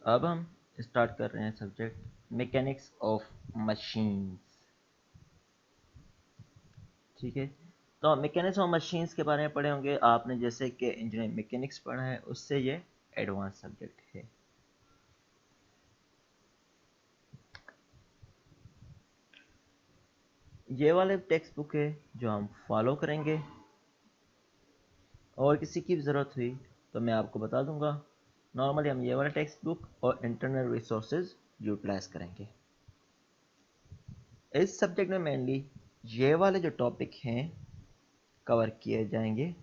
अब हम स्टार्ट कर रहे हैं सब्जेक्ट मैकेनिक्स ऑफ मशीन्स। ठीक है, तो मैकेनिक्स ऑफ मशीन्स के बारे में पढ़े होंगे आपने, जैसे कि इंजीनियरिंग मैकेनिक्स पढ़ा है, उससे ये एडवांस सब्जेक्ट है। ये वाले टेक्स्ट बुक है जो हम फॉलो करेंगे, और किसी की भी ज़रूरत हुई तो मैं आपको बता दूंगा। नॉर्मली हम ये वाला टेक्स्ट बुक और इंटरनल रिसोर्सेज यूटिलाइज करेंगे। इस सब्जेक्ट में मेनली ये वाले जो टॉपिक हैं कवर किए जाएंगे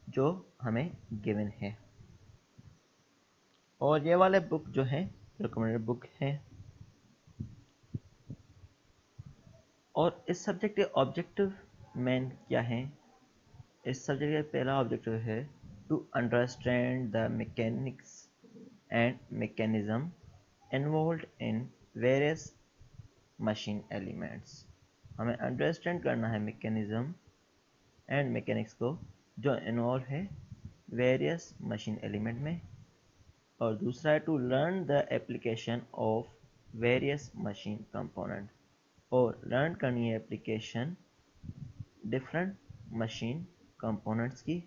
जो हमें गिवन है, और ये वाले बुक जो हैं रिकमेंडेड बुक हैं। और इस सब्जेक्ट के ऑब्जेक्टिव मेन क्या हैं? इस सब्जेक्ट का पहला ऑब्जेक्टिव है to understand the mechanics and mechanism involved in various machine elements. हमें अंडरस्टैंड करना है मैकेनिज्म एंड मैकेनिक्स को जो इन्वॉल्व है वेरियस मशीन एलिमेंट में। और दूसरा है to learn the application of various machine component, और लर्न करनी है एप्लीकेशन डिफरेंट मशीन कंपोनेंट्स की।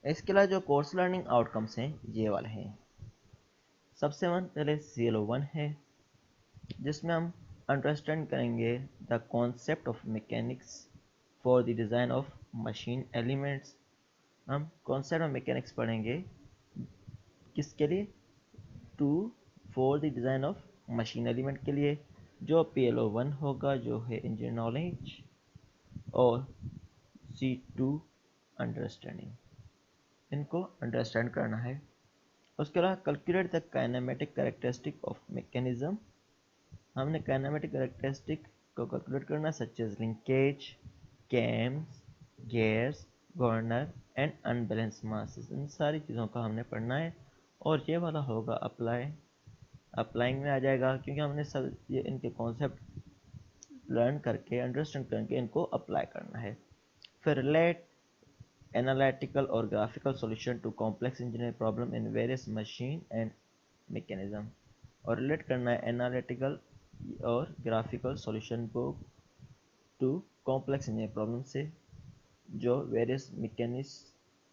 इसके अलावा जो कोर्स लर्निंग आउटकम्स हैं ये वाले हैं। सबसे पहले CL01 है, जिसमें हम अंडरस्टैंड करेंगे the concept of mechanics for the design of machine elements. हम कॉन्सेप्ट ऑफ मैकेनिक्स पढ़ेंगे किसके लिए? To for the design of machine element के लिए। जो PL01 होगा जो है इंजीनियर नॉलेज, और C2 अंडरस्टैंडिंग, इनको अंडरस्टैंड करना है। उसके अलावा calculate the kinematic characteristic of mechanism. हमने काइनेमेटिक कैरेक्टरिस्टिक को कैलकुलेट करना, such as linkage, cams, gears, governor and unbalance masses. इन सारी चीज़ों का हमने पढ़ना है। और ये वाला होगा अप्लाइंग में आ जाएगा, क्योंकि हमने सब ये इनके कॉन्सेप्ट लर्न करके अंडरस्टैंड करके इनको अप्लाई करना है। फिर रिलेट एनालिटिकल और graphical solution to complex engineering problem in various machine and mechanism, और रिलेट करना है एनालिटिकल और ग्राफिकल सॉल्यूशन को टू कॉम्प्लेक्स इंजीनियरिंग प्रॉब्लम से जो वेरियस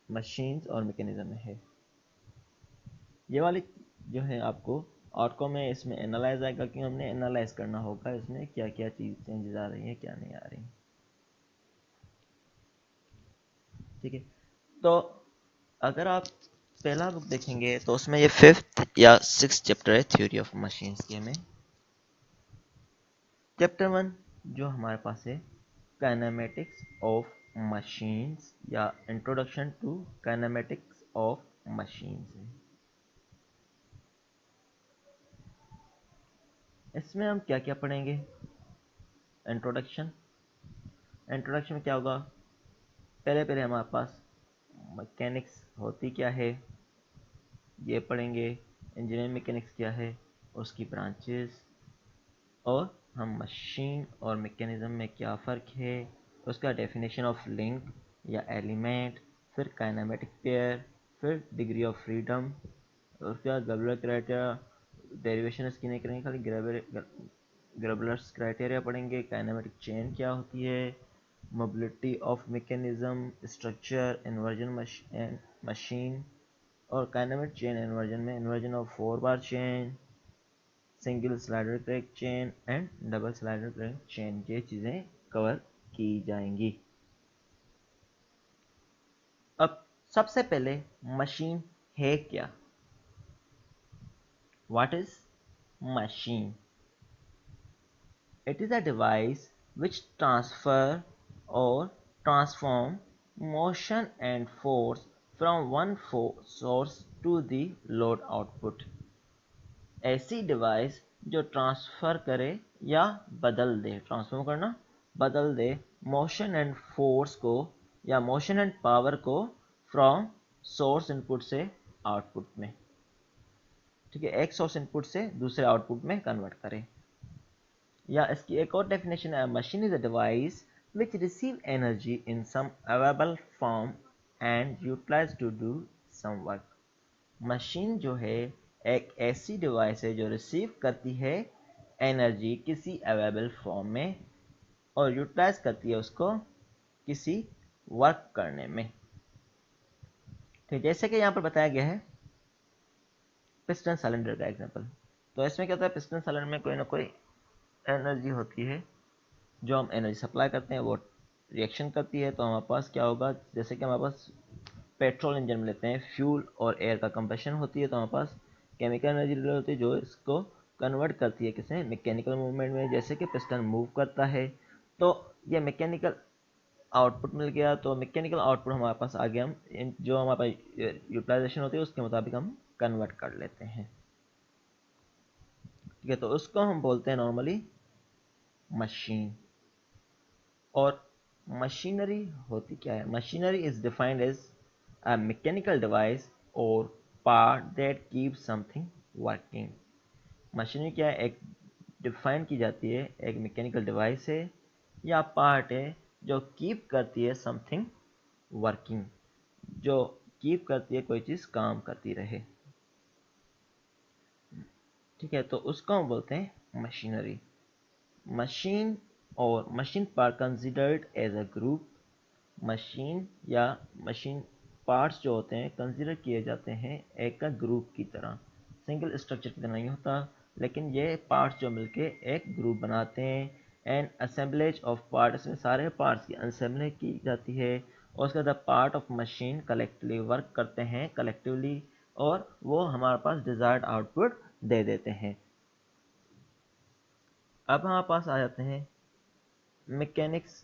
मशीन्स और मैकेनिज्म में है। ये वाली जो है आपको आउटकम है, इसमें एनालाइज आएगा कि हमने एनालाइज करना होगा इसमें क्या क्या चीज़ चेंजेस आ रही हैं क्या नहीं आ रही। ठीक है, तो अगर आप पहला बुक देखेंगे तो उसमें ये 5th या 6th चैप्टर है थ्योरी ऑफ मशीन्स के में। चैप्टर 1 जो हमारे पास है काइनेमेटिक्स ऑफ मशीन्स या introduction to kinematics of machines है। इसमें हम क्या क्या पढ़ेंगे? इंट्रोडक्शन में क्या होगा? पहले हमारे पास मैकेनिक्स होती क्या है ये पढ़ेंगे, इंजीनियरिंग मैकेनिक्स क्या है, उसकी ब्रांचेस, और हम मशीन और मैकेनिज्म में क्या फ़र्क है, उसका डेफिनेशन ऑफ लिंक या एलिमेंट, फिर काइनेमेटिक पेयर, फिर डिग्री ऑफ फ्रीडम, उसके बाद ग्रबुलर क्राइटेरिया। डेरिवेशन इसकी नहीं करेंगे, खाली ग्रबुलर्स क्राइटेरिया पढ़ेंगे। काइनेमेटिक चेन क्या होती है, mobility of mechanism, structure, inversion machine, और काइनेमेटिक चेन इन्वर्जन में inversion of 4 bar chain, single slider crack chain and double slider crack chain, ये चीज़ें कवर की जाएंगी। अब सबसे पहले मशीन है क्या? What is machine? It is a device which transfer or transform motion and force from one source to the load output। ऐसी डिवाइस जो ट्रांसफ़र करे या बदल दे, ट्रांसफॉर्म करना बदल दे, मोशन एंड फोर्स को या मोशन एंड पावर को फ्रॉम सोर्स इनपुट से आउटपुट में। ठीक है, एक सोर्स इनपुट से दूसरे आउटपुट में कन्वर्ट करें। या इसकी एक और डेफिनेशन है, machine is a device which receive energy in some available form and utilize to do some work. Machine जो है एक ऐसी डिवाइस है जो रिसीव करती है एनर्जी किसी अवेलेबल फॉर्म में और यूटिलाइज करती है उसको किसी वर्क करने में। ठीक, जैसे कि यहाँ पर बताया गया है पिस्टन सिलेंडर का एग्जांपल। तो इसमें क्या होता है, पिस्टन सिलेंडर में कोई ना कोई एनर्जी होती है, जो हम एनर्जी सप्लाई करते हैं वो रिएक्शन करती है। तो हमारे पास क्या होगा, जैसे कि हमारे पास पेट्रोल इंजन में लेते हैं, फ्यूल और एयर का कंबशन होती है, तो हमारे पास केमिकल एनर्जी रिलीज होती है जो इसको कन्वर्ट करती है किसे, मैकेनिकल मूवमेंट में। जैसे कि पिस्टन मूव करता है तो ये मैकेनिकल आउटपुट मिल गया, तो मैकेनिकल आउटपुट हमारे पास आ गया, हम जो हमारे पास यूटिलाइजेशन होती है उसके मुताबिक हम कन्वर्ट कर लेते हैं। ठीक है, तो उसको हम बोलते हैं नॉर्मली मशीन। और मशीनरी होती क्या है, machinery is defined as a mechanical device और part that keep something working. Machinery क्या है, एक डिफाइन की जाती है, एक मैकेनिकल डिवाइस है या पार्ट है जो कीप करती है समथिंग वर्किंग, जो कीप करती है कोई चीज़ काम करती रहे। ठीक है, तो उसको हम बोलते हैं मशीनरी। मशीन और machine part considered as a group. Machine या मशीन पार्ट्स जो होते हैं कंसिडर किए जाते हैं एक ग्रुप की तरह, सिंगल स्ट्रक्चर की तरह नहीं होता, लेकिन ये पार्ट्स जो मिलके एक ग्रुप बनाते हैं। एंड असेंबलेज ऑफ पार्ट्स में सारे पार्ट्स की असेंबली की जाती है और उसके बाद part of machine collectively work करते हैं कलेक्टिवली, और वो हमारे पास डिजायर्ड आउटपुट दे देते हैं। अब हमारे पास आ जाते हैं मैकेनिक्स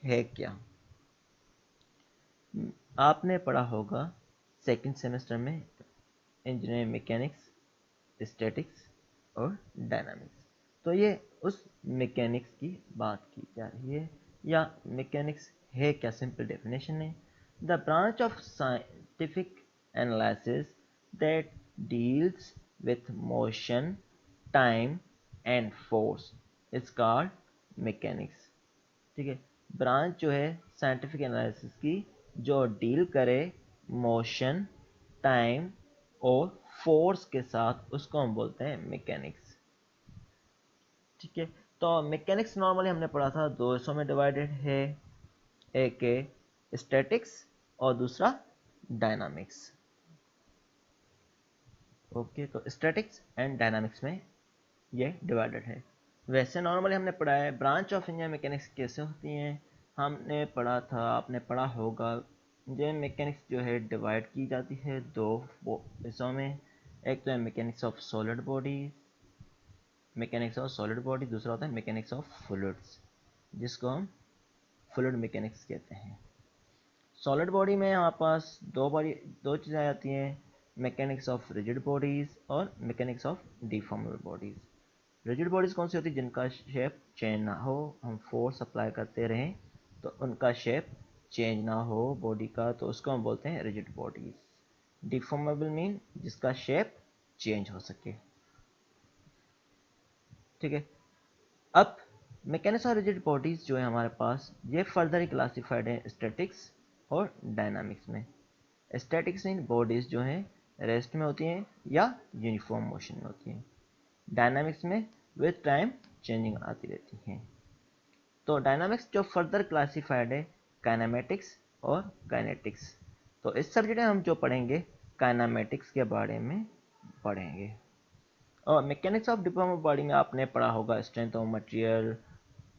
है क्या। आपने पढ़ा होगा सेकंड सेमेस्टर में इंजीनियरिंग मैकेनिक्स, स्टैटिक्स और डायनामिक्स। तो ये उस मैकेनिक्स की बात की जा रही है, या मैकेनिक्स है क्या, सिंपल डेफिनेशन है, the branch of scientific analysis that deals with motion, time and force is called mechanics. ठीक है, ब्रांच जो है साइंटिफिक एनालिसिस की जो डील करे मोशन, टाइम और फोर्स के साथ, उसको हम बोलते हैं मैकेनिक्स। ठीक है, तो मैकेनिक्स नॉर्मली हमने पढ़ा था दो हिस्सों में डिवाइडेड है, एक है स्टैटिक्स और दूसरा डायनामिक्स। ओके, तो स्टैटिक्स एंड डायनामिक्स में ये डिवाइडेड है। वैसे नॉर्मली हमने पढ़ा है ब्रांच ऑफ इंजीनियरिंग मैकेनिक्स कैसे होती हैं, हमने पढ़ा था, आपने पढ़ा होगा, इंजीनियरिंग मैकेनिक्स जो है डिवाइड की जाती है दो हिस्सों में। एक तो है mechanics of solid body, mechanics of solid body, दूसरा होता है मैकेनिक्स ऑफ फ्लूइड्स, जिसको हम फ्लूइड मैकेनिक्स कहते हैं। सॉलिड बॉडी में हमारे पास दो चीज़ें आ जाती हैं, मैकेनिक्स ऑफ रिजिड बॉडीज़ और mechanics of deformable bodies. Rigid bodies कौन सी होती है, जिनका शेप चेंज ना हो, हम फोर्स अप्लाई करते रहें तो उनका शेप चेंज ना हो बॉडी का, तो उसको हम बोलते हैं रिजिड बॉडीज़। डिफॉर्मेबल मीन जिसका शेप चेंज हो सके। ठीक है, अब मैकेनिक्स ऑफ रिजिड बॉडीज़ जो है हमारे पास, ये फर्दर क्लासिफाइड है स्टैटिक्स और डायनामिक्स में। स्टैटिक्स मीन बॉडीज़ जो हैं रेस्ट में होती हैं या यूनिफॉर्म मोशन में होती हैं। डायनामिक्स में विद टाइम चेंजिंग आती रहती हैं। तो डायनामिक्स जो फर्दर क्लासिफाइड है काइनेमेटिक्स और काइनेटिक्स। तो इस सब्जेक्ट में हम जो पढ़ेंगे काइनेमेटिक्स के बारे में पढ़ेंगे। और मैकेनिक्स ऑफ डिफॉर्मेबल बॉडी में आपने पढ़ा होगा स्ट्रेंथ ऑफ मटेरियल,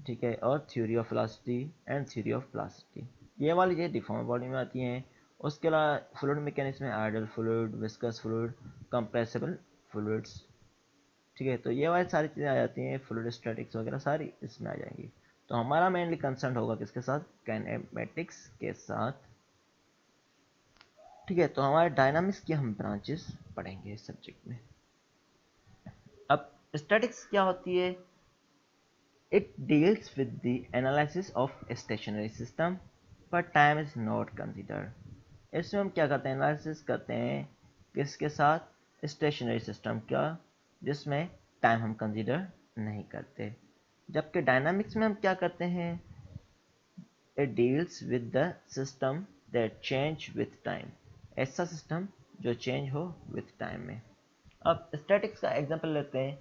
ठीक है, और theory of velocity and theory of plasticity, ये वाली चीज़ें डिफॉर्मेबल बॉडी में आती हैं। उसके अलावा फ्लूइड मैकेनिक्स में ideal fluid, viscous fluid, compressible fluids. ठीक है, तो ये वाली सारी चीज़ें आ जाती हैं, फ्लूइड स्टैटिक्स वगैरह सारी इसमें आ जाएंगी। तो हमारा मेनली कंसर्न होगा किसके साथ, काइनेमेटिक्स के साथ। ठीक है, तो हमारे डायनामिक्स की हम ब्रांचेस पढ़ेंगे इस सब्जेक्ट में। अब स्टैटिक्स क्या होती है, it deals with the analysis of stationary system पर टाइम इज नॉट कंसिडर्ड। इसमें हम क्या करते हैं, एनालिसिस करते हैं किसके साथ, स्टेशनरी सिस्टम का, जिसमें टाइम हम कंसिडर नहीं करते। जबकि डायनामिक्स में हम क्या करते हैं, it deals with the system that change with time. ऐसा सिस्टम जो चेंज हो विथ टाइम में। अब स्टैटिक्स का एग्जांपल लेते हैं।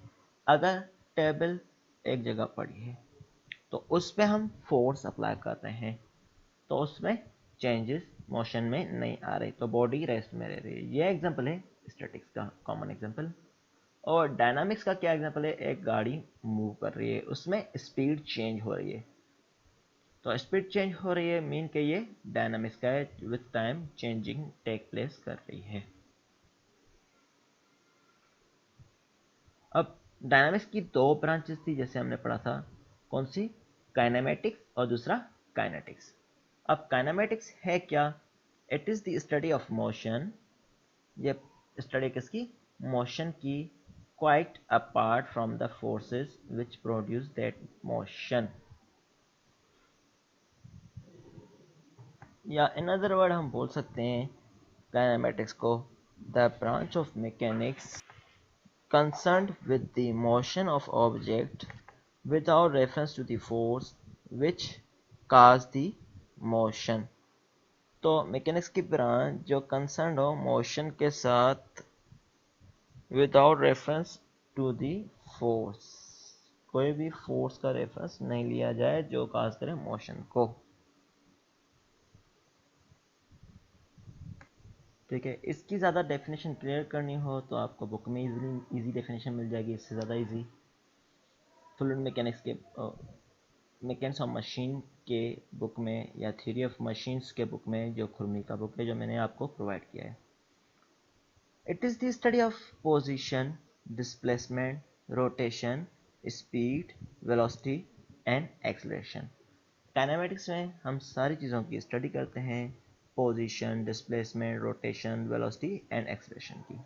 अगर टेबल एक जगह पड़ी है तो उस पर हम फोर्स अप्लाई करते हैं तो उसमें चेंजेस मोशन में नहीं आ रही, तो बॉडी रेस्ट में रह रही है। ये एग्जांपल है स्टैटिक्स का कॉमन एग्जांपल। और डायनामिक्स का क्या एग्जांपल है? एक गाड़ी मूव कर रही है, उसमें स्पीड चेंज हो रही है, तो स्पीड चेंज हो रही है मीन के ये डायनामिक्स का है, with time changing take place कर रही है। अब डायनामिक्स की दो ब्रांचेस थी जैसे हमने पढ़ा था, कौन सी? काइनेमेटिक्स और दूसरा काइनेटिक्स। अब काइनेमेटिक्स है क्या? It is the study of motion. ये स्टडी किसकी? मोशन की। Quite apart from the forces which produce that motion, या इन अदर वर्ड हम बोल सकते हैं काइनेमेटिक्स को the branch of mechanics concerned with the motion of object without reference to the force which cause the motion। तो mechanics की branch जो concern हो मोशन के साथ without reference to the force, कोई भी फोर्स का रेफरेंस नहीं लिया जाए जो काज करे मोशन को। ठीक है, इसकी ज़्यादा डेफिनेशन क्लियर करनी हो तो आपको बुक में इजी डेफिनेशन मिल जाएगी, इससे ज़्यादा इजी फ्लूइड मैकेनिक्स के मैकेनिक्स ऑफ मशीन के बुक में या थ्योरी ऑफ मशीन्स के बुक में, जो खुरमी का बुक है जो मैंने आपको प्रोवाइड किया है। It is the study of position, displacement, rotation, speed, velocity and acceleration. Kinematics में हम सारी चीज़ों की स्टडी करते हैं, position, displacement, rotation, velocity and acceleration की।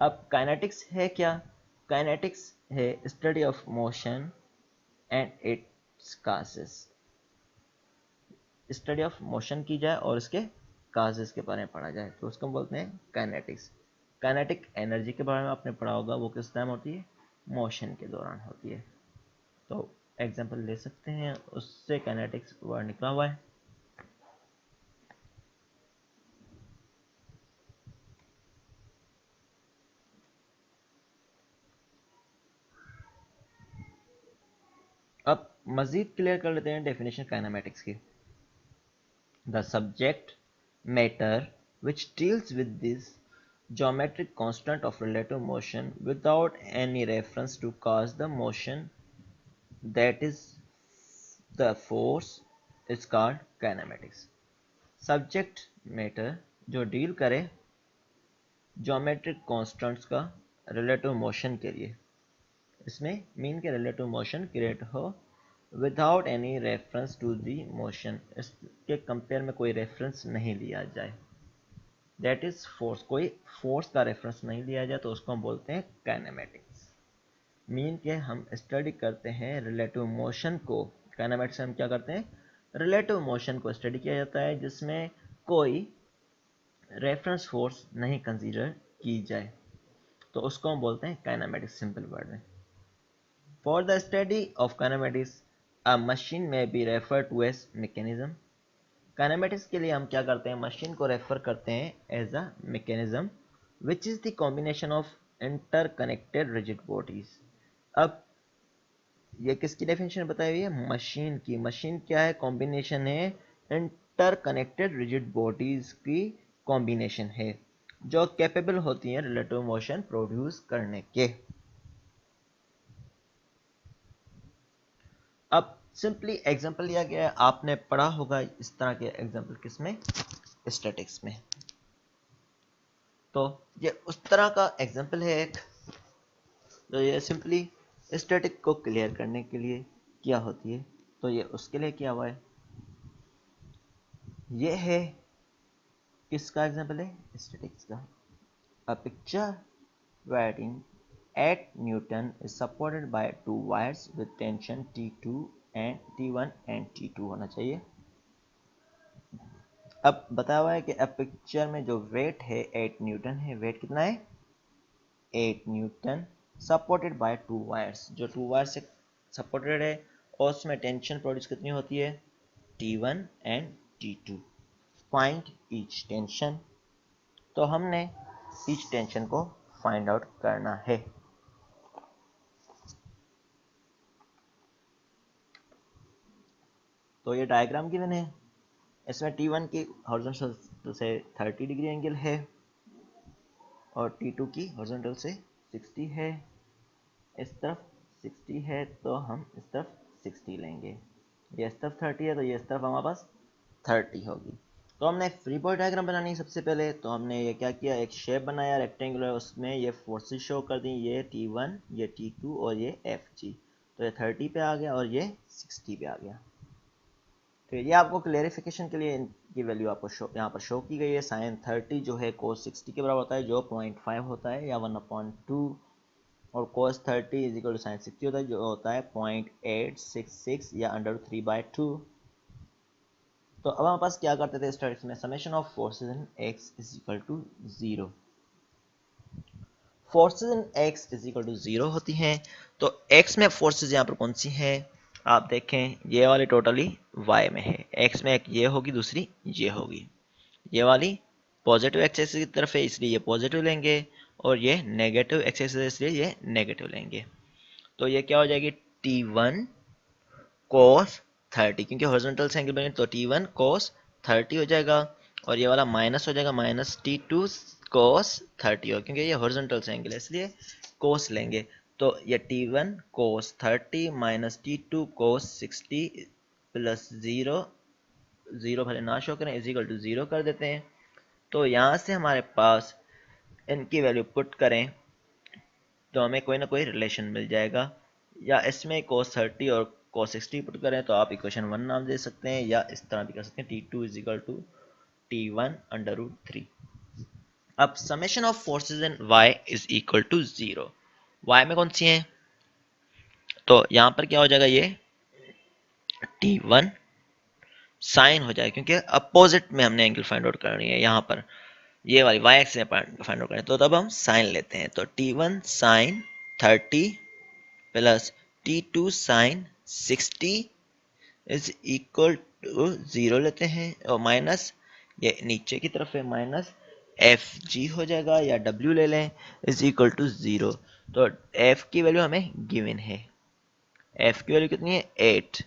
अब काइनेटिक्स है क्या? काइनेटिक्स है study of motion and it's causes. Study of motion की जाए और इसके काजेस के बारे में पढ़ा जाए तो उसको बोलते हैं काइनेटिक्स। काइनेटिक एनर्जी के बारे में आपने पढ़ा होगा, वो किस टाइम होती है? मोशन के दौरान होती है। तो एग्जांपल ले सकते हैं, उससे काइनेटिक्स वर्ड निकला हुआ है। अब मजीद क्लियर कर लेते हैं डेफिनेशन काइनेमेटिक्स की। The subject matter which deals with this geometric constant of relative motion without any reference to cause the motion, that is the force, is called kinematics। Subject matter जो deal करे geometric constants का relative motion के लिए, इसमें mean के relative motion create हो without any reference to the motion, इसके compare में कोई रेफरेंस नहीं लिया जाए, दैट इज फोर्स, कोई फोर्स का रेफरेंस नहीं लिया जाए तो उसको हम बोलते हैं काइनेमेटिक्स। मीन के हम स्टडी करते हैं रिलेटिव मोशन को। काइनेमेटिक्स में हम क्या करते हैं? रिलेटिव मोशन को स्टडी किया जाता है जिसमें कोई रेफरेंस फोर्स नहीं कंसीडर की जाए, तो उसको हम बोलते हैं काइनेमेटिक्स सिंपल वर्ड में। For the study of kinematics a machine में be refer to as mechanism. Kinematics के लिए हम क्या करते हैं? मशीन को रेफर करते हैं as a mechanism which is the combination of interconnected rigid bodies. अब ये किसकी डेफिनेशन बताई हुई है? मशीन की। मशीन क्या है? कॉम्बिनेशन है इंटरकनेक्टेड रिजिड बॉडीज की कॉम्बिनेशन है जो कैपेबल होती हैं रिलेटिव मोशन प्रोड्यूस करने के। अब सिंपली एग्जांपल लिया गया है, आपने पढ़ा होगा इस तरह के एग्जांपल किसमें? स्टैटिक्स में। तो ये उस तरह का एग्जांपल है एक, तो ये सिंपली स्टैटिक को क्लियर करने के लिए क्या होती है, तो ये उसके लिए किया हुआ है। ये है किसका एग्जांपल है? स्टैटिक्स का। A picture writing at Newton is supported by two wires with tension T2 and T1 and T2 होना चाहिए। अब बताया हुआ है कि अब पिक्चर में जो वेट है 8 न्यूटन है। वेट कितना है? 8 Newton, supported by two wires, जो टू वायर से सपोर्टेड है, और उसमें टेंशन प्रोड्यूस कितनी होती है? T1 and T2। Find each tension. तो हमने ईच टेंशन को फाइंड आउट करना है। तो ये डायग्राम गिवन है, इसमें T1 की हॉरिजॉन्टल से 30 डिग्री एंगल है और T2 की हॉरिजॉन्टल से 60 है। इस तरफ 60 है तो हम इस तरफ 60 लेंगे, ये इस तरफ 30 है तो ये इस तरफ हमारे पास 30 होगी। तो हमने एक फ्री बॉडी डायग्राम बनानी है सबसे पहले। तो हमने ये क्या किया, एक शेप बनाया रेक्टेंगुलर, उसमें ये फोर्सेस शो कर दी, ये T1, ये T2 और ये FG। तो ये 30 पे आ गया और ये 60 पे आ गया। तो ये आपको क्लेरिफिकेशन के लिए इनकी वैल्यू आपको यहाँ पर शो की गई है। साइन 30 जो है cos 60 के बराबर होता है, जो 0.5 होता है या 1/2, और cos 30 is equal to sine 60 होता है, जो होता है 0.866 या √3/2। तो अब हमारे पास क्या करते थे स्टैटिक्स में, summation of forces in x is equal to 0। Forces in x is equal to 0 होती हैं। तो x में फोर्सेस यहाँ पर कौन सी हैं, आप देखें ये वाली टोटली y में है, x में एक ये होगी दूसरी ये होगी। ये वाली पॉजिटिव एक्स एक्सिस की तरफ है इसलिए ये पॉजिटिव लेंगे, और ये नेगेटिव एक्स एक्सिस है इसलिए ये नेगेटिव लेंगे। तो ये क्या हो जाएगी, T1 cos 30, क्योंकि हॉरिजॉन्टल से एंगल बने तो T1 cos 30 हो जाएगा, और ये वाला माइनस हो जाएगा, माइनस T2 cos 30 हो, क्योंकि ये हॉरिजॉन्टल से एंगल है इसलिए cos लेंगे। तो ये T1 cos 30 minus T2 cos 60 plus 0, 0 भले ना शो करें, इज इक्वल टू 0 कर देते हैं। तो यहाँ से हमारे पास इनकी वैल्यू पुट करें तो हमें कोई ना कोई रिलेशन मिल जाएगा, या इसमें cos 30 और cos 60 पुट करें तो आप इक्वेशन 1 नाम दे सकते हैं, या इस तरह भी कर सकते हैं, T2 is equal to T1/3। अब summation of forces in y is equal to 0। y में कौन सी हैं, तो यहाँ पर क्या हो जाएगा, ये T1 साइन हो जाएगा, क्योंकि अपोजिट में हमने एंगल फाइंड आउट करनी है, यहाँ पर ये वाली y एक्सिस में फाइंड आउट करें तो तब हम साइन लेते हैं। तो T1 sine 30 plus T2 sine 60 is equal to 0 लेते हैं, और माइनस ये नीचे की तरफ है, माइनस FG हो जाएगा, या W ले लें, इज इक्वल टू 0। तो F की वैल्यू हमें गिवन है, F की वैल्यू कितनी है 8।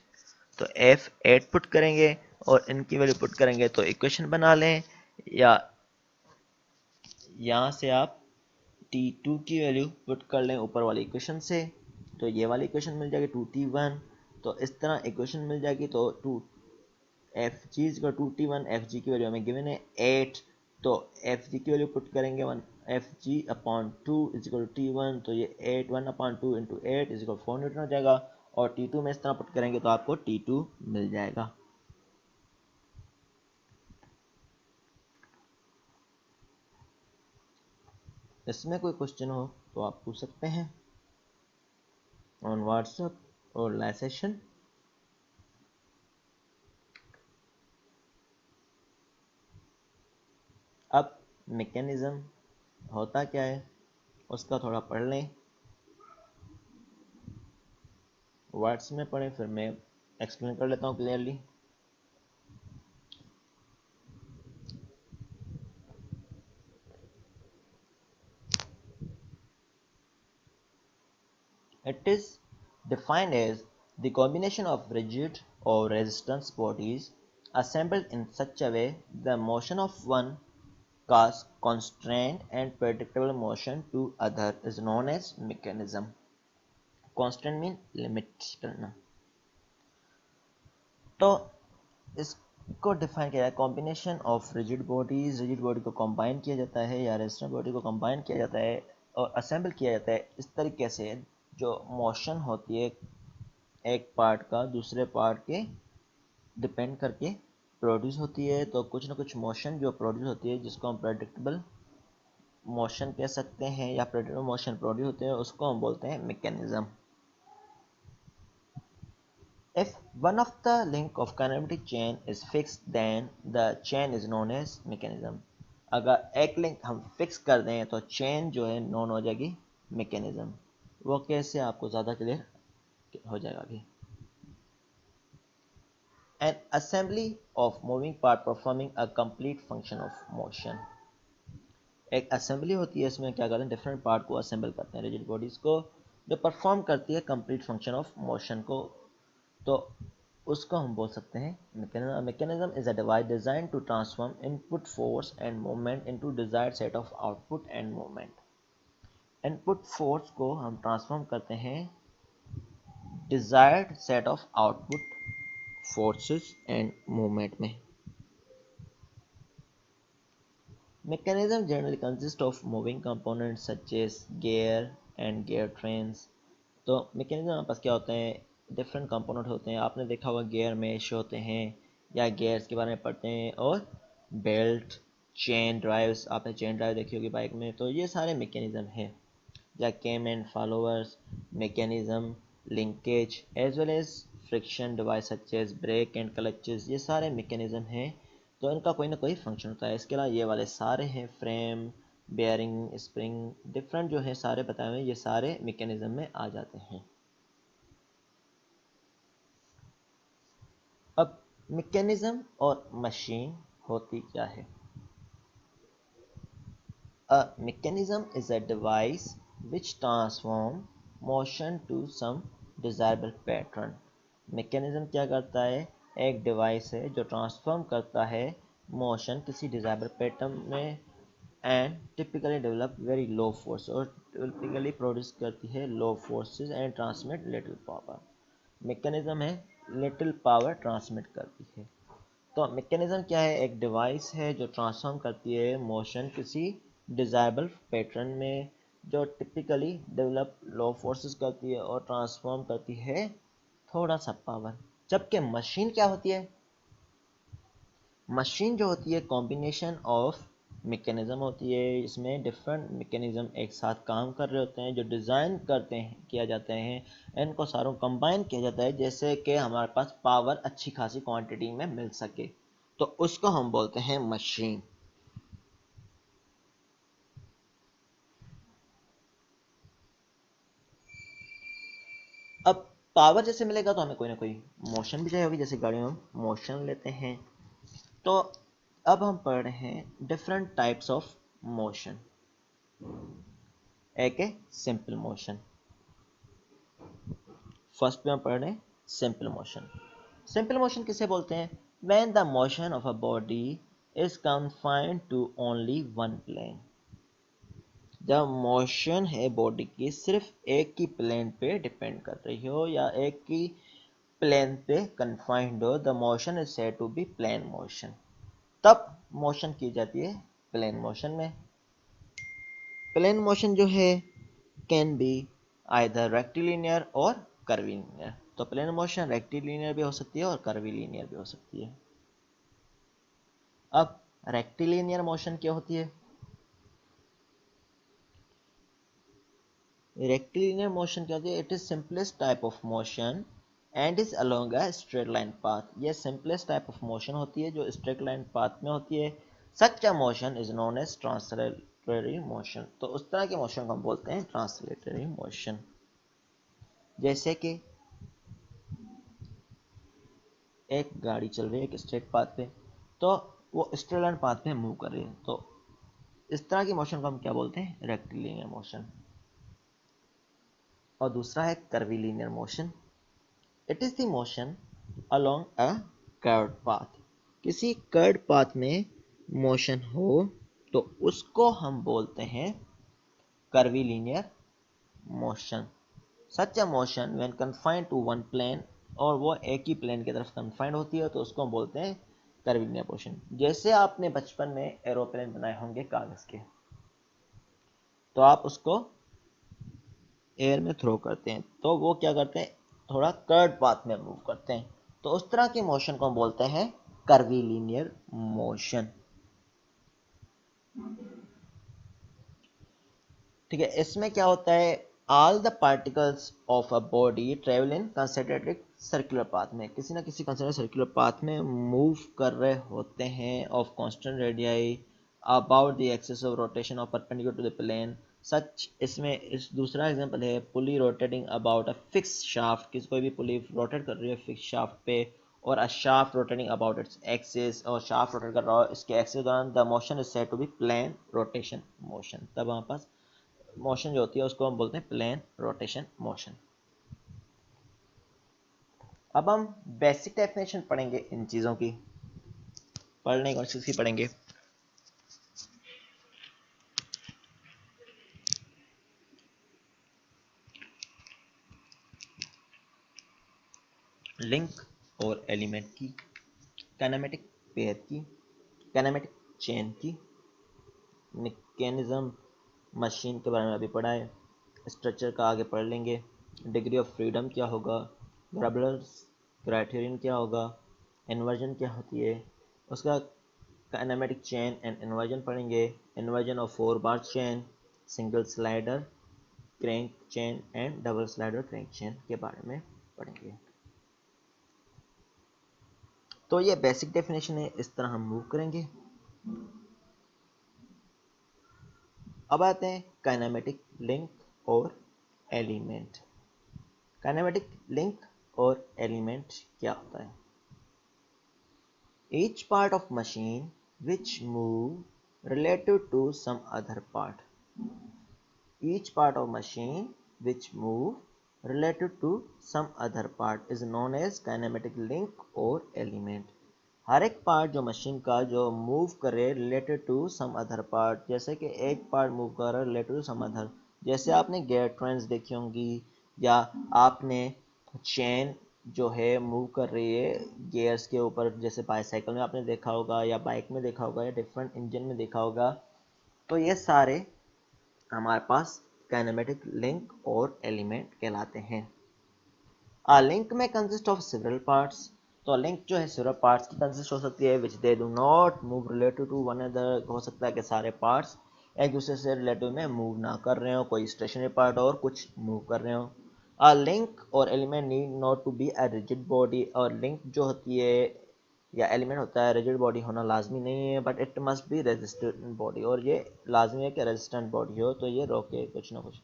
तो F 8 पुट करेंगे और इनकी वैल्यू पुट करेंगे तो इक्वेशन बना लें, या यहाँ से आप T2 की वैल्यू पुट कर लें ऊपर वाली इक्वेशन से, तो ये वाली इक्वेशन मिल जाएगी 2T1। तो इस तरह इक्वेशन मिल जाएगी, तो 2 FG is equal to 2T1, FG की वैल्यू हमें गिवन है 8, तो FG की वैल्यू पुट करेंगे 1 FG/2 is equal to T1, तो ये 8 1/2 इंटू 8 इज इक्वल 4 न्यूटन हो जाएगा, और T2 में इस तरह पुट करेंगे तो आपको T2 मिल जाएगा। इसमें कोई क्वेश्चन हो तो आप पूछ सकते हैं ऑन व्हाट्सएप और लाइव सेशन। अब मैकेनिज्म होता क्या है उसका थोड़ा पढ़ लें, वर्ड्स में पढ़ें, फिर मैं एक्सप्लेन कर लेता हूँ clearly. It is defined as the combination of rigid or resistance bodies assembled in such a way the motion of one cause constrained and predictable motion to other is known as mechanism. Constraint mean limit करना। तो इसको define किया है, combination of rigid bodies, rigid body को combine किया जाता है या रेजिस्टेंट बॉडी को कंबाइन किया जाता है और असेंबल किया जाता है इस तरीके से जो मोशन होती है एक पार्ट का दूसरे पार्ट के डिपेंड करके प्रोड्यूस होती है। तो कुछ ना कुछ मोशन जो प्रोड्यूस होती है जिसको हम प्रेडिक्टेबल मोशन कह सकते हैं या प्रेडिक्टेबल मोशन प्रोड्यूस होते हैं उसको हम बोलते हैं mechanism. If one of the link of kinematic chain is fixed, then the chain is known as mechanism. अगर एक लिंक हम फिक्स कर दें तो चेन जो है नोन हो जाएगी मैकेनिज्म। वो कैसे आपको ज़्यादा क्लियर हो जाएगा अभी। An assembly of moving part performing a complete function of motion. एक असेंबली होती है, इसमें क्या करते हैं, डिफरेंट पार्ट को असेंबल करते हैं रिजिड बॉडीज को, जो परफॉर्म करती है कंप्लीट फंक्शन ऑफ मोशन को। तो उसको हम बोल सकते हैं mechanism. Mechanism is a device design to transform input force and movement into desired set of output and movement. Input force को हम ट्रांसफॉर्म करते हैं desired set of output forces and movement में। Mechanism generally consists of moving components such as gear and gear trains। तो mechanism हमारे पास क्या होते हैं, डिफरेंट कंपोनेंट होते हैं। आपने देखा होगा गेयर मेश होते हैं या गेयर्स के बारे में पढ़ते हैं, और बेल्ट, चेन ड्राइव्स, आपने चेन ड्राइव देखी होगी बाइक में, तो ये सारे मैकेनिज्म हैं। या cam and followers mechanism, linkage as well as friction device such as brake and clutches, ये सारे मैकेनिज्म हैं। तो इनका कोई ना कोई फंक्शन होता है। इसके अलावा ये वाले सारे हैं, फ्रेम, बेयरिंग, स्प्रिंग, डिफरेंट जो है सारे बताए हुए, ये सारे मैकेनिज्म में आ जाते हैं। अब मैकेनिज्म और मशीन होती क्या है। A mechanism is a device which transform motion to some desirable pattern। Mechanism क्या करता है, एक डिवाइस है जो ट्रांसफॉर्म करता है मोशन किसी डिजायरेबल पैटर्न में, and typically develop very low force, और टिपिकली प्रोड्यूस करती है low forces and transmit little power. Mechanism है लिटिल पावर ट्रांसमिट करती है। तो मैकेनिज्म क्या है, एक डिवाइस है जो ट्रांसफॉर्म करती है मोशन किसी डिजायरेबल पैटर्न में, जो टिपिकली डेवलप लो फोर्सेस करती है और ट्रांसफॉर्म करती है थोड़ा सा पावर। जबकि मशीन क्या होती है, मशीन जो होती है कॉम्बिनेशन ऑफ मैकेनिज्म होती है। इसमें डिफरेंट मैकेनिज्म एक साथ काम कर रहे होते हैं, जो डिज़ाइन करते हैं किया जाते हैं, इनको सारों कंबाइन किया जाता है, जैसे कि हमारे पास पावर अच्छी खासी क्वांटिटी में मिल सके, तो उसको हम बोलते हैं मशीन। अब पावर जैसे मिलेगा तो हमें कोई ना कोई मोशन भी चाहिए होगी, जैसे गाड़ी में हम मोशन लेते हैं। तो अब हम पढ़ रहे हैं डिफरेंट टाइप्स ऑफ मोशन। एक है सिंपल मोशन। फर्स्ट पे हम पढ़ रहे हैं सिंपल मोशन। सिंपल मोशन किसे बोलते हैं, when the motion of a body is confined to only one plane. जब मोशन है बॉडी की सिर्फ एक ही प्लेन पे डिपेंड कर रही हो, या एक ही प्लेन पे कन्फाइंड हो, the motion is said to be plane motion. तब मोशन की जाती है प्लेन मोशन में। प्लेन मोशन जो है कैन बी आइदर रेक्टिलिनियर और कर्वीलिनियर। तो प्लेन मोशन रेक्टिलिनियर भी हो सकती है और कर्वीलिनियर भी हो सकती है। अब रेक्टिलिनियर मोशन क्या होती है, रेक्टिलिनियर मोशन क्या होती है, it is simplest type of motion and is along a straight line path. ये सिंपलेस्ट टाइप ऑफ मोशन होती है जो स्ट्रेट लाइन पाथ में होती है। Such a motion is known as translatory motion. तो उस तरह के मोशन को हम बोलते हैं ट्रांसलेटरी मोशन। जैसे कि एक गाड़ी चल रही है एक स्ट्रेट पाथ पे, तो वो स्ट्रेट लाइन पाथ पे मूव कर रही है, तो इस तरह की मोशन को हम क्या बोलते हैं, रेक्टिलिनियर मोशन। और दूसरा है curvilinear motion. It is the motion along a curved path. किसी कर्व्ड पाथ में मोशन हो तो उसको हम बोलते हैं curvilinear motion. Such a motion when confined to one plane, और वो एक ही प्लेन की तरफ कन्फाइंड होती है, तो उसको हम बोलते हैं कर्वीलिनियर मोशन। जैसे आपने बचपन में एरोप्लेन बनाए होंगे कागज के, तो आप उसको एयर में थ्रो करते हैं, तो वो क्या करते हैं, थोड़ा कर्व पाथ में मूव करते हैं, तो उस तरह के मोशन को हम बोलते हैं कर्वीलिनियर मोशन। ठीक है, इसमें क्या होता है, all the particles of a body travel in concentric circular path में, किसी ना किसी कंसेंट्रिक सर्कुलर पाथ में मूव कर रहे होते हैं of constant radii about the axis of rotation of perpendicular to the plane. Such इसमें इस दूसरा एग्जांपल है pulley rotating about a fix shaft, किसी कोई भी पुली रोटेट कर रही है फिक्स शाफ्ट पे और a shaft rotating about its axis, और शाफ्ट रोटेट कर रहा है इसके एक्सिस के दौरान, the motion is said to be plane rotation motion. तब हमारे पास मोशन जो होती है उसको हम बोलते हैं प्लेन रोटेशन मोशन। अब हम बेसिक डेफिनेशन पढ़ेंगे इन चीज़ों की, पढ़ने की कोशिश की पढ़ेंगे। लिंक और एलिमेंट की, काइनेमेटिक पेयर की, काइनेमेटिक चेन की, मैकेनिज्म मशीन के बारे में अभी पढ़ा है, स्ट्रक्चर का आगे पढ़ लेंगे, डिग्री ऑफ फ्रीडम क्या होगा, ग्राबलर्स क्राइटेरियन क्या होगा, इन्वर्जन क्या होती है, उसका काइनेमेटिक चेन एंड इन्वर्जन पढ़ेंगे, inversion of 4 bar chain, single slider crank chain and double slider crank chain के बारे में पढ़ेंगे। तो ये बेसिक डेफिनेशन है, इस तरह हम मूव करेंगे। अब आते हैं काइनेमेटिक लिंक और एलिमेंट। काइनेमेटिक लिंक और एलिमेंट क्या होता है? Each part of machine which move relative to some other part. Each part of machine which move related to some other part is known as kinematic link or element. हर एक part जो machine का जो move करे related to some other part, जैसे कि एक part move कर रहा है रिलेटेड टू सम अदर, जैसे आपने गियर ट्रेन्स देखी होंगी, या आपने चेन जो है मूव कर रही है गियर्स के ऊपर, जैसे बाईसाइकिल में आपने देखा होगा या बाइक में देखा होगा या डिफरेंट इंजन में देखा होगा। तो ये सारे हमारे पास काइनेमेटिक लिंक और एलिमेंट कहलाते हैं। लिंक में कंसिस्ट ऑफ सेवरल पार्ट्स। तो लिंक जो है सेवरल पार्ट्स की कंसिस्ट हो सकती है which they do not move related to one other. हो सकता है कि सारे पार्ट्स एक दूसरे से रिलेटिव में मूव ना कर रहे हो, कोई स्टेशनरी पार्ट और कुछ मूव कर रहे हो। लिंक और element need not to be a rigid body. और लिंक जो होती है या एलिमेंट होता है रिजिड बॉडी होना लाजमी नहीं है, but it must be resistant body. और ये लाजमी है कि रेजिस्टेंट बॉडी हो तो ये रोके कुछ ना कुछ।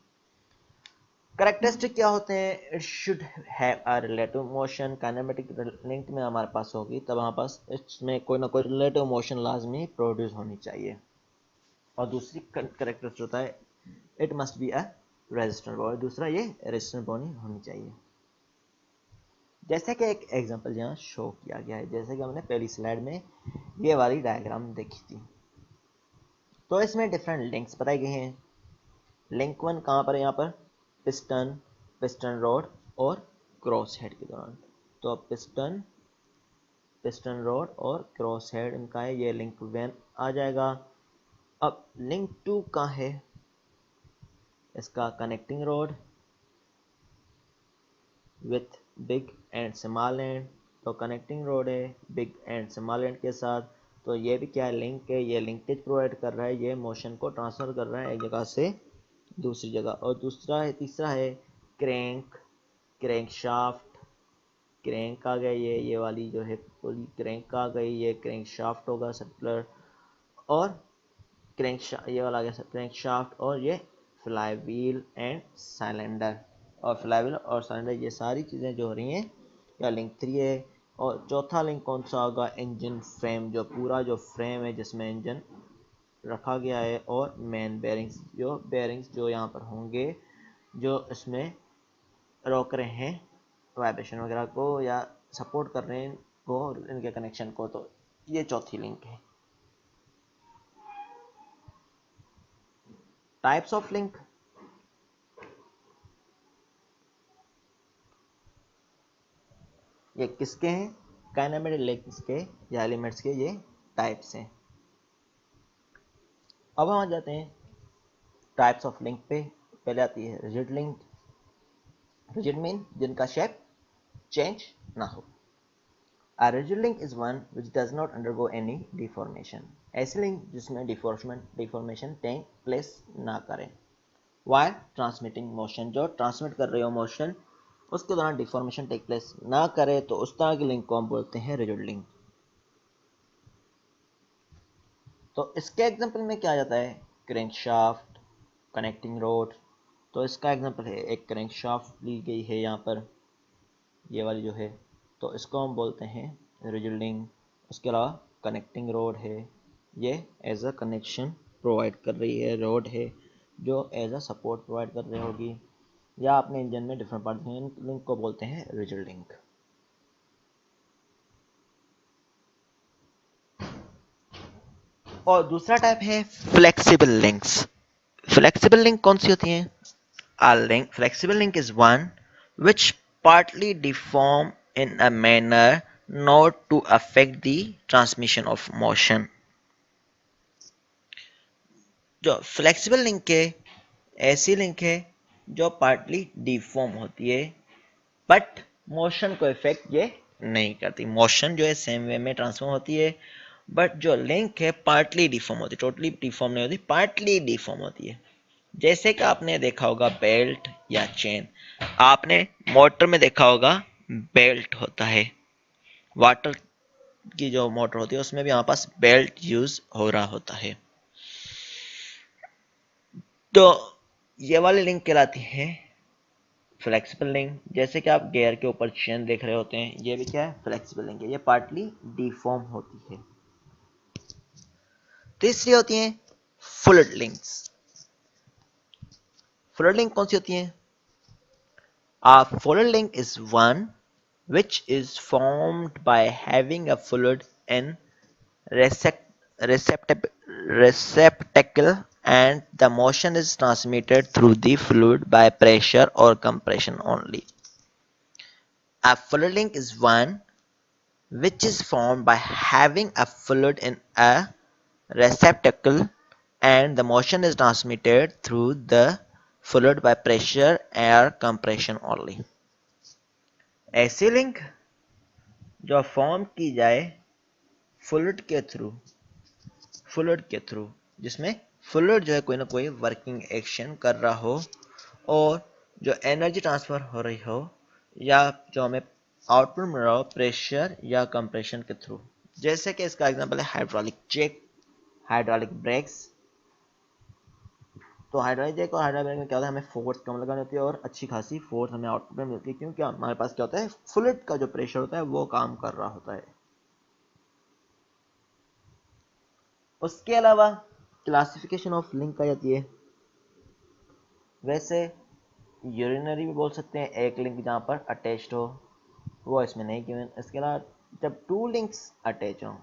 करेक्टरिस्टिक क्या होते हैं? It should have a relative motion. Kinematic link में हमारे पास होगी तब हमारे पास इसमें कोई ना कोई रिलेटिव मोशन लाजमी प्रोड्यूस होनी चाहिए। और दूसरी करेक्टरिस्टिक होता है it must be a resistant body. दूसरा ये रेजिस्टेंट बॉडी होनी चाहिए। जैसे कि एक एग्जांपल यहाँ शो किया गया है, जैसे कि हमने पहली स्लाइड में ये वाली डायग्राम देखी थी। तो इसमें डिफरेंट लिंक्स बताई गई हैं। लिंक 1 कहाँ पर है? यहाँ पर पिस्टन, पिस्टन रॉड और क्रॉस हेड के दौरान। तो अब पिस्टन, पिस्टन रॉड और क्रॉस हेड इनका है, ये लिंक 1 आ जाएगा। अब लिंक 2 कहाँ है? इसका connecting rod with big and small and. तो कनेक्टिंग रॉड है बिग एंड स्मॉल एंड के साथ। तो ये भी क्या है? लिंक है। ये लिंकेज प्रोवाइड कर रहा है, ये मोशन को ट्रांसफर कर रहा है एक जगह से दूसरी जगह। और दूसरा है, तीसरा है क्रैंक, क्रैंक शाफ्ट। क्रैंक आ गई, ये वाली जो है पूरी क्रैंक आ गई, ये क्रैंक शाफ्ट होगा सर्कुलर। और ये वाला आ गया क्रैंक शाफ्ट। और ये फ्लाई व्हील एंड साइलेंडर। और फ्लाई व्हील और साइलेंडर ये सारी चीज़ें जो हो रही हैं या लिंक 3 है। और चौथा लिंक कौन सा होगा? इंजन फ्रेम, जो पूरा जो फ्रेम है जिसमें इंजन रखा गया है, और मेन बेयरिंग्स जो यहाँ पर होंगे जो इसमें रोक रहे हैं वाइब्रेशन वगैरह को या सपोर्ट कर रहे हैं इनको, इनके कनेक्शन को। तो ये चौथी लिंक है। Types of link. ये किसके हैं? काइनेमेटिक लिंक्स के या एलिमेंट्स के ये टाइप्स हैं। अब हम आ जाते हैं टाइप्स ऑफ लिंक पे। पहले आती है रिजिड लिंक। रिजिड मीन जिनका शेप चेंज ना हो। A rigid link is one which does not undergo any deformation. ऐसी लिंक जिसमें डिफॉर्मेशन टेक प्लेस ना करें। While transmitting motion, जो ट्रांसमिट कर रही हो मोशन उसके दौरान डिफॉर्मेशन टेक प्लेस ना करे, तो उस तरह की लिंक को हम बोलते हैं रिजिड लिंक। तो इसके एग्जांपल में क्या आ जाता है? Crank shaft, connecting road. तो इसका एग्जांपल है एक क्रैंक शाफ्ट ली गई है यहाँ पर, ये वाली जो है तो इसको हम बोलते हैं रिजिड लिंक। उसके अलावा कनेक्टिंग रोड है, ये एज अ कनेक्शन प्रोवाइड कर रही है, रोड है जो एज अ सपोर्ट प्रोवाइड कर रही होगी, या अपने इंजन में डिफरेंट पार्ट लिंक को बोलते हैं रिजिड लिंक। और दूसरा टाइप है फ्लेक्सिबल लिंक्स। फ्लेक्सिबल लिंक कौन सी होती हैं? Flexible link is one which partly deform in a manner not to affect the transmission of motion. जो फ्लेक्सिबल लिंक है, ऐसी लिंक है जो पार्टली डिफॉर्म होती है, बट मोशन को इफेक्ट ये नहीं करती। मोशन जो है सेम वे में ट्रांसफॉर्म होती है, बट जो लिंक है पार्टली डिफॉर्म होती है, टोटली डिफॉर्म नहीं होती, पार्टली डिफॉर्म होती है। जैसे कि आपने देखा होगा बेल्ट या चेन, आपने मोटर में देखा होगा बेल्ट होता है, वाटर की जो मोटर होती है उसमें भी हमारे पास बेल्ट यूज हो रहा होता है। तो ये वाली लिंक कहलाती है फ्लेक्सिबल लिंक। जैसे कि आप गियर के ऊपर चेन देख रहे होते हैं, ये भी क्या है? फ्लेक्सिबल लिंक है, ये पार्टली डिफॉर्म होती है। तीसरी होती है फ्लूइड लिंक्स। फ्लूइड लिंक कौन सी होती है? A fluid link is one which is formed by having a fluid in recept- receptacle and the motion is transmitted through the fluid by pressure or compression only. A fluid link is one which is formed by having a fluid in a receptacle and the motion is transmitted through the fluid by pressure or compression only. ऐसी link जो form की जाए fluid के through, जिसमें fluid जो है कोई ना कोई वर्किंग एक्शन कर रहा हो और जो एनर्जी ट्रांसफर हो रही हो या जो हमें आउटपुट मिल रहा हो प्रेशर या कंप्रेशन के थ्रू। जैसे कि इसका एग्जांपल है हाइड्रोलिक चेक, हाइड्रोलिक ब्रेक्स। तो हाइड्रोलिक चेक और हाइड्रोलिक ब्रेक में क्या होता है, हमें फोर्स कम लगानी होती है और अच्छी खासी फोर्स हमें आउटपुट में मिलती है, क्योंकि हमारे पास क्या होता है, फ्लूइड का जो प्रेशर होता है वो काम कर रहा होता है। उसके अलावा क्लासिफिकेशन ऑफ लिंक आ जाती है। वैसे यूरिनरी भी बोल सकते हैं, एक लिंक जहाँ पर अटैच्ड हो, वो इसमें नहीं गिवन। इसके अलावा जब टू लिंक्स अटैच हो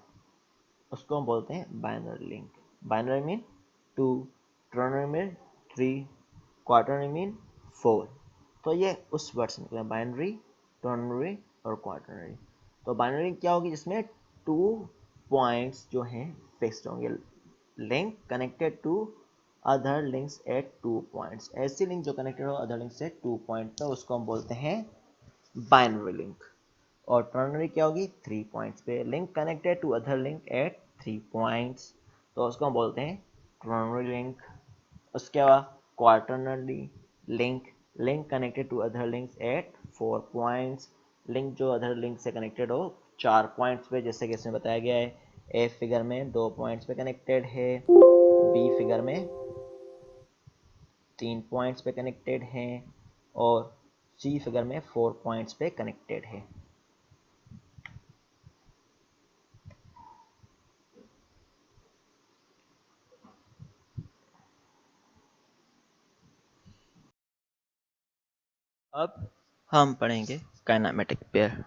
उसको हम बोलते हैं binary link. Binary mean two, trinary mean three, quaternary mean four. तो ये उस वर्ड से निकला, बाइनरी, ट्राइनरी और क्वार्टरनरी। तो बाइनरी क्या होगी? जिसमें टू पॉइंट्स जो हैं फिक्स्ड होंगे, link connected to other links at two points. ऐसी लिंक जो कनेक्टेड हो अदर लिंक से टू पॉइंट पे, उसको हम बोलते हैं बाइनरी लिंक। और टर्नरी क्या होगी? थ्री पॉइंट्स पे, link connected to other link at three points, तो उसको हम बोलते हैं टर्नरी लिंक। उसके बाद quaternary link, link connected to other links at four points, link जो अदर लिंक से कनेक्टेड हो चार पॉइंट्स पे, जैसे कि इसमें बताया गया है। ए फिगर में दो पॉइंट्स पे कनेक्टेड है, बी फिगर में तीन पॉइंट्स पे कनेक्टेड हैं और सी फिगर में फोर पॉइंट्स पे कनेक्टेड है। अब हम पढ़ेंगे काइनेमेटिक पेयर।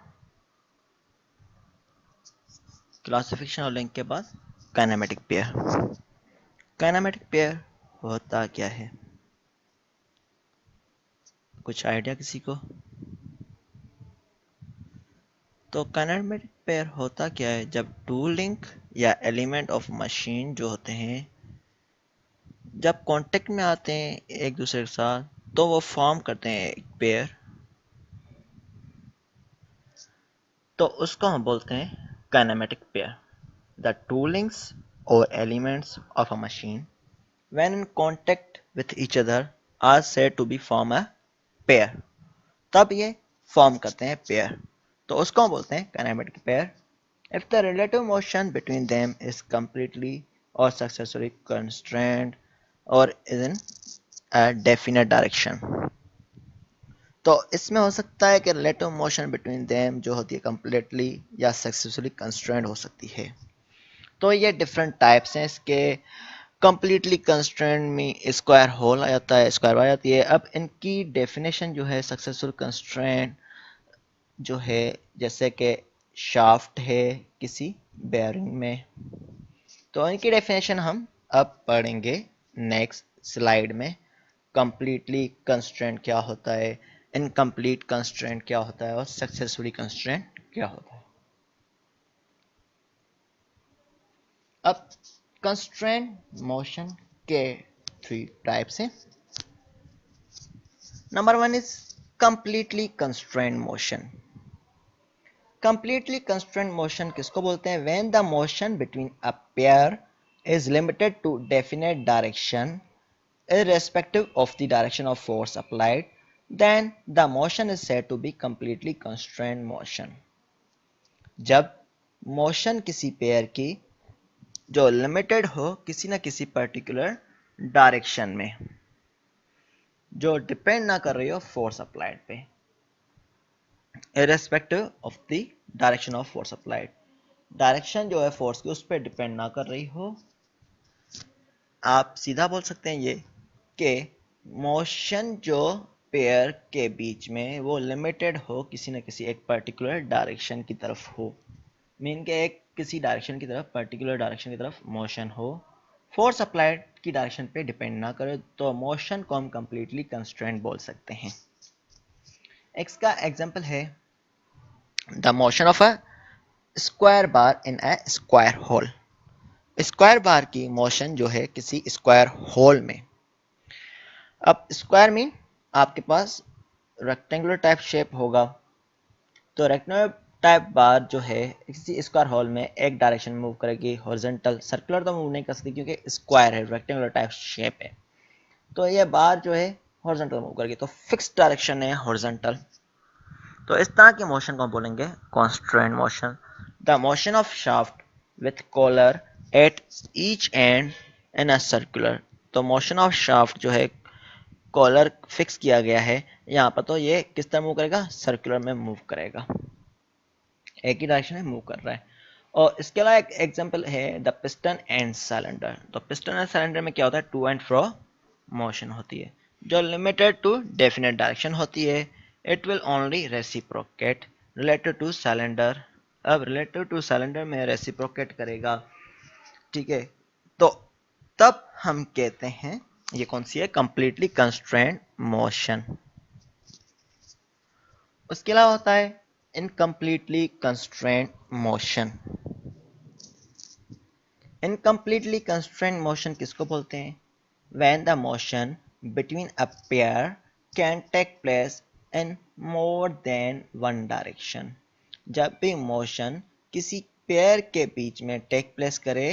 क्लासिफिकेशन और लिंक के बाद काइनेमेटिक पेयर। काइनेमेटिक पेयर होता क्या है? कुछ आइडिया किसी को? तो काइनेमेटिक पेयर होता क्या है? जब टू लिंक या एलिमेंट ऑफ मशीन जो होते हैं जब कांटेक्ट में आते हैं एक दूसरे के साथ, तो वो फॉर्म करते हैं एक पेयर, तो उसको हम बोलते हैं kinematic pair. The two links or elements of a machine when in contact with each other are said to be form a pair। तब ये फॉर्म करते हैं पेयर, तो उसको हम बोलते हैं kinematic pair. If the relative motion between them is completely or successfully constrained or is in a definite direction। तो इसमें हो सकता है कि रिलेटिव मोशन बिटवीन देम जो होती है कंप्लीटली या सक्सेसफुली कंस्ट्रेंट हो सकती है। तो ये डिफरेंट टाइप्स हैं इसके। कंप्लीटली कंस्ट्रेंट में स्क्वायर होल आ जाता है, स्क्वायर आ जाती है। अब इनकी डेफिनेशन जो है सक्सेसफुल कंस्ट्रेंट जो है, जैसे कि शाफ्ट है किसी बेयरिंग में, तो इनकी डेफिनेशन हम अब पढ़ेंगे नेक्स्ट स्लाइड में। कंप्लीटली कंस्ट्रेंट क्या होता है, इनकम्प्लीट कंस्ट्रेंट क्या होता है और सक्सेसफुली कंस्ट्रेंट क्या होता है। अब कंस्ट्रेंट मोशन के 3 टाइप्स हैं। Number 1 is completely constraint motion. Completely constraint motion किसको बोलते हैं? When the motion between a pair is limited to definite direction irrespective of the direction of force applied, then the motion is said to be completely constrained motion. जब motion किसी pair की जो limited हो किसी न किसी particular direction में, जो डिपेंड ना कर रही हो फोर्स अप्लाइड पे, irrespective of the direction of force applied, direction जो है फोर्स की उस पर डिपेंड ना कर रही हो। आप सीधा बोल सकते हैं ये कि मोशन जो पेयर के बीच में वो लिमिटेड हो किसी न किसी एक पर्टिकुलर डायरेक्शन की तरफ हो, मीन के एक किसी डायरेक्शन की तरफ, पर्टिकुलर डायरेक्शन की तरफ मोशन हो, फोर्स अप्लाइड की डायरेक्शन पे डिपेंड ना करे, तो मोशन को हम कंप्लीटली कंस्ट्रेंट बोल सकते हैं। इसका एग्जांपल है the motion of a square bar in a square hole. Square bar की मोशन जो है किसी स्क्वायर होल में। अब स्क्वायर में आपके पास रेक्टेंगुलर टाइप शेप होगा, तो रेक्टेंगुलर टाइप बार जो है किसी स्क्वायर होल में एक डायरेक्शन में मूव करेगी हॉरिजॉन्टल। सर्कुलर तो मूव नहीं कर सकती क्योंकि स्क्वायर है, रेक्टेंगुलर टाइप शेप है, तो ये बार जो है हॉरिजॉन्टल मूव करेगी, तो फिक्स डायरेक्शन है हॉरिजॉन्टल। तो इस तरह के मोशन को बोलेंगे constraint motion. The motion of shaft with collar at each end in a circular. तो मोशन ऑफ शाफ्ट जो है कॉलर फिक्स किया गया है यहाँ पर, तो ये किस तरह मूव करेगा? सर्कुलर में मूव करेगा, एक ही डायरेक्शन में मूव कर रहा है। और इसके अलावा एक एग्जांपल है द पिस्टन एंड सिलेंडर। तो पिस्टन एंड सिलेंडर में क्या होता है? टू एंड फ्रो मोशन होती है जो लिमिटेड टू डेफिनेट डायरेक्शन होती है। It will only reciprocate related two cylinder. अब रिलेटेड टू सिलेंडर में रेसिप्रोकेट करेगा, ठीक है, तो तब हम कहते हैं ये कौन सी है? Completely constraint motion. उसके अलावा होता है incompletely constraint motion. Incompletely constraint motion किसको बोलते हैं? When the motion between a pair can take place in more than one direction. जब भी मोशन किसी पेयर के बीच में टेक प्लेस करे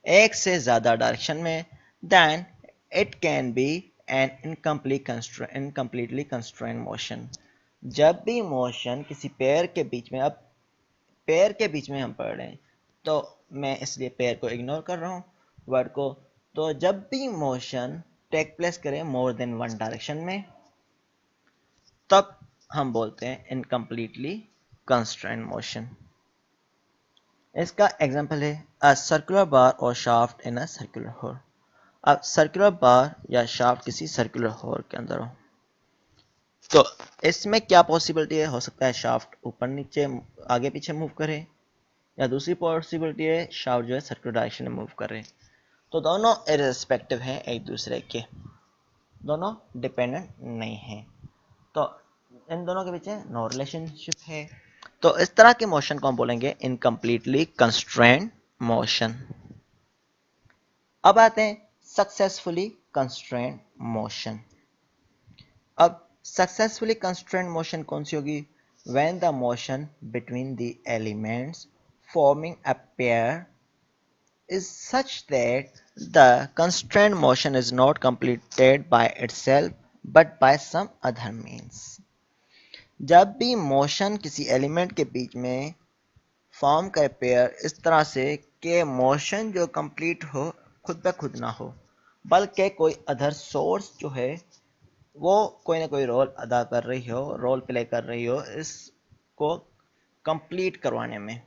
एक से ज़्यादा डायरेक्शन में, then it can be an incompletely constraint motion. जब भी मोशन किसी पेयर के बीच में, अब पेयर के बीच में हम पढ़ रहे हैं तो मैं इसलिए पेयर को इग्नोर कर रहा हूँ वर्ड को, तो जब भी मोशन टेक प्लेस करे मोर देन वन डायरेक्शन में, तब हम बोलते हैं इनकम्प्लीटली कंस्ट्रेंट मोशन। इसका एग्जांपल है अ सर्कुलर बार और shaft in a circular hole. अब सर्कुलर बार या शाफ्ट किसी सर्कुलर होल के अंदर हो, तो इसमें क्या पॉसिबिलिटी है? हो सकता है शाफ्ट ऊपर नीचे आगे पीछे मूव करे, या दूसरी पॉसिबिलिटी है शाफ्ट जो है सर्कुलर डायरेक्शन में मूव कर रहे हैं। तो दोनों इररिस्पेक्टिव हैं एक दूसरे के, दोनों डिपेंडेंट नहीं हैं, तो इन दोनों के बीच नो रिलेशनशिप है। तो इस तरह के मोशन को हम बोलेंगे इनकम्प्लीटली कंस्ट्रेंट मोशन। अब आते हैं सक्सेसफुली कंस्ट्रेंट मोशन। अब सक्सेसफुली कंस्ट्रेंट मोशन कौन सी होगी? When the motion between the elements forming a pair is such that the constraint motion is not completed by itself but by some other means। जब भी motion किसी element के बीच में form करे pair इस तरह से कि मोशन जो कंप्लीट हो खुद ब खुद ना हो, बल्कि कोई अदर सोर्स जो है वो कोई ना कोई रोल अदा कर रही हो, रोल प्ले कर रही हो इसको कंप्लीट करवाने में,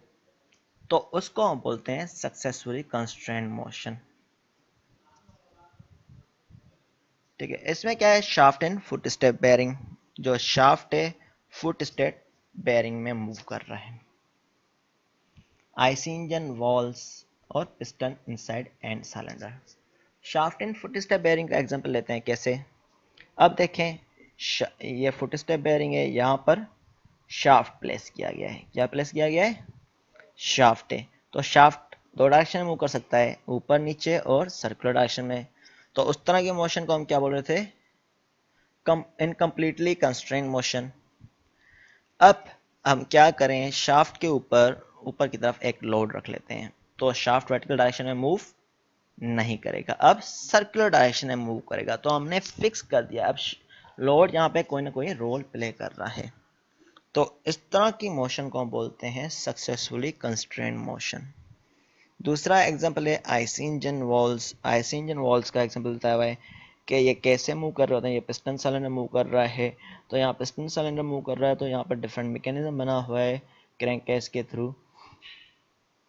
तो उसको हम बोलते हैं सक्सेसफुली कंस्ट्रेंट मोशन। ठीक है, इसमें क्या है, shaft and foot step bearing, जो शाफ्ट है फुट स्टेप बेयरिंग में मूव कर रहा है। आईसी इंजन, वॉल्स और piston inside and cylinder. Shaft and foot step bearing का एग्जांपल लेते हैं। कैसे, अब देखें, ये फुट स्टेप बेयरिंग है, यहाँ पर शाफ्ट प्लेस किया गया है। क्या प्लेस किया गया है, शाफ्ट है। तो शाफ्ट दो डायरेक्शन में मूव कर सकता है, ऊपर नीचे और सर्कुलर डायरेक्शन में। तो उस तरह के मोशन को हम क्या बोल रहे थे, इनकम्प्लीटली कंस्ट्रेंट मोशन। अब हम क्या करें, शाफ्ट के ऊपर की तरफ एक लोड रख लेते हैं, तो शाफ्ट वर्टिकल डायरेक्शन में मूव नहीं करेगा, अब सर्कुलर डायरेक्शन में मूव करेगा। तो हमने फिक्स कर दिया, अब लोड यहाँ पे कोई ना कोई रोल प्ले कर रहा है। तो इस तरह की मोशन को हम बोलते हैं सक्सेसफुली कंस्ट्रेंट मोशन। दूसरा एग्जांपल है IC engine walls. IC engine walls का एग्जांपल बताया हुआ है कि ये कैसे मूव कर रहे होते हैं। ये पिस्टन सिलेंडर मूव कर रहा है, तो यहाँ पिस्टन सिलेंडर मूव कर रहा है, तो यहाँ पर डिफरेंट मैकेनिज्म बना हुआ है क्रैंक केस के थ्रू,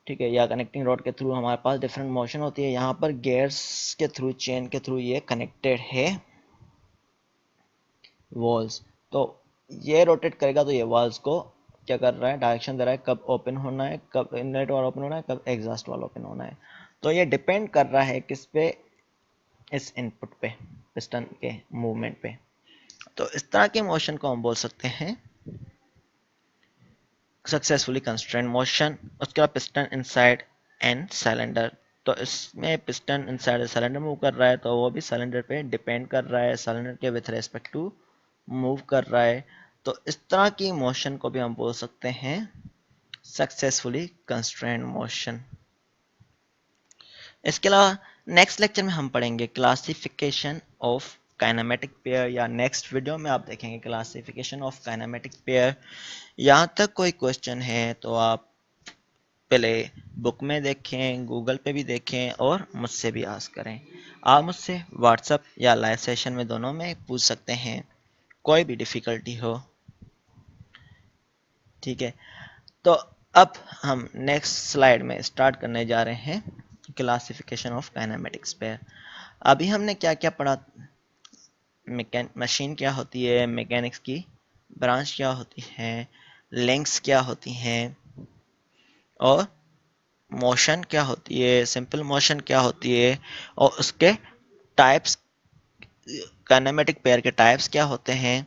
ठीक है, या कनेक्टिंग रॉड के थ्रू हमारे पास डिफरेंट मोशन होती है। यहाँ पर गियर्स के थ्रू, चेन के थ्रू ये कनेक्टेड है वॉल्स। तो ये रोटेट करेगा, तो ये वॉल्स को क्या कर रहा है, डायरेक्शन दे रहा है, कब ओपन होना है, कब इनलेट वाला ओपन होना है, कब एग्जॉस्ट वाला ओपन होना है। तो ये डिपेंड कर रहा है किस पे, इस इनपुट पे, पिस्टन के मूवमेंट पे। तो इस तरह के मोशन को हम बोल सकते हैं सक्सेसफुली कंस्ट्रेंट मोशन। उसके बाद पिस्टन इनसाइड एंड सिलेंडर। तो इसमें पिस्टन इनसाइड सिलेंडर मूव कर रहा है, तो वो भी सिलेंडर पे डिपेंड कर रहा है, सिलेंडर के विथ रेस्पेक्ट टू मूव कर रहा है। तो इस तरह की मोशन को भी हम बोल सकते हैं सक्सेसफुली कंस्ट्रेंट मोशन। इसके अलावा नेक्स्ट लेक्चर में हम पढ़ेंगे क्लासिफिकेशन ऑफ काइनेमेटिक पेयर, या नेक्स्ट वीडियो में आप देखेंगे क्लासिफिकेशन ऑफ काइनेमेटिक पेयर। यहाँ तक कोई क्वेश्चन है तो आप पहले बुक में देखें, गूगल पे भी देखें और मुझसे भी आस्क करें। आप मुझसे व्हाट्सएप या लाइव सेशन में दोनों में पूछ सकते हैं, कोई भी डिफ़िकल्टी हो। ठीक है, तो अब हम नेक्स्ट स्लाइड में स्टार्ट करने जा रहे हैं क्लासिफिकेशन ऑफ काइनेमेटिक्स पेयर। अभी हमने क्या क्या पढ़ा, मशीन क्या होती है, मैकेनिक्स की ब्रांच क्या होती है, लिंक्स क्या होती हैं, और मोशन क्या होती है, सिंपल मोशन क्या होती है, और उसके टाइप्स, काइनेमेटिक पेयर के टाइप्स क्या होते हैं,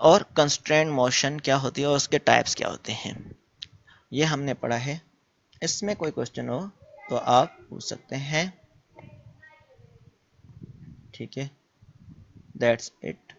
और कंस्ट्रेंट मोशन क्या होती है और उसके टाइप्स क्या होते हैं, ये हमने पढ़ा है। इसमें कोई क्वेश्चन हो तो आप पूछ सकते हैं। ठीक है, दैट्स इट।